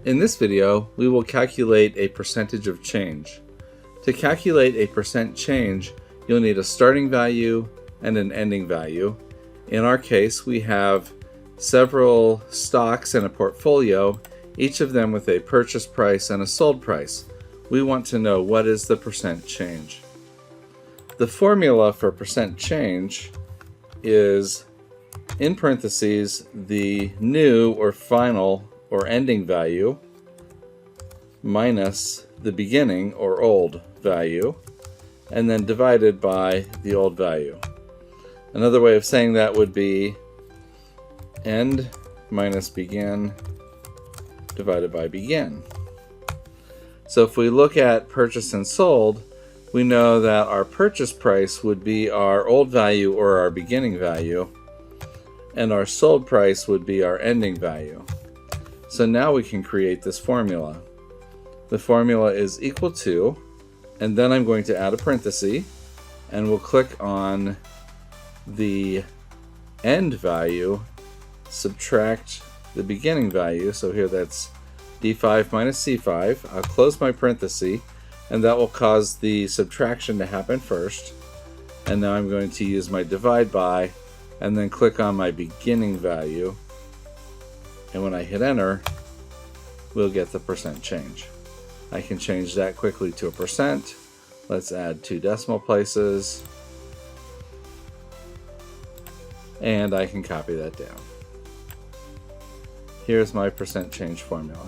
In this video, we will calculate a percentage of change. To calculate a percent change, you'll need a starting value and an ending value. In our case, we have several stocks in a portfolio, each of them with a purchase price and a sold price. We want to know what is the percent change. The formula for percent change is, in parentheses, the new or final or ending value minus the beginning or old value, and then divided by the old value. Another way of saying that would be end minus begin divided by begin. So if we look at purchase and sold, we know that our purchase price would be our old value or our beginning value, and our sold price would be our ending value. So now we can create this formula. The formula is equal to, and then I'm going to add a parenthesis, and we'll click on the end value, subtract the beginning value. So here that's D5 minus C5. I'll close my parenthesis, and that will cause the subtraction to happen first. And now I'm going to use my divide by, and then click on my beginning value. And when I hit enter, we'll get the percent change. I can change that quickly to a percent. Let's add 2 decimal places. And I can copy that down. Here's my percent change formula.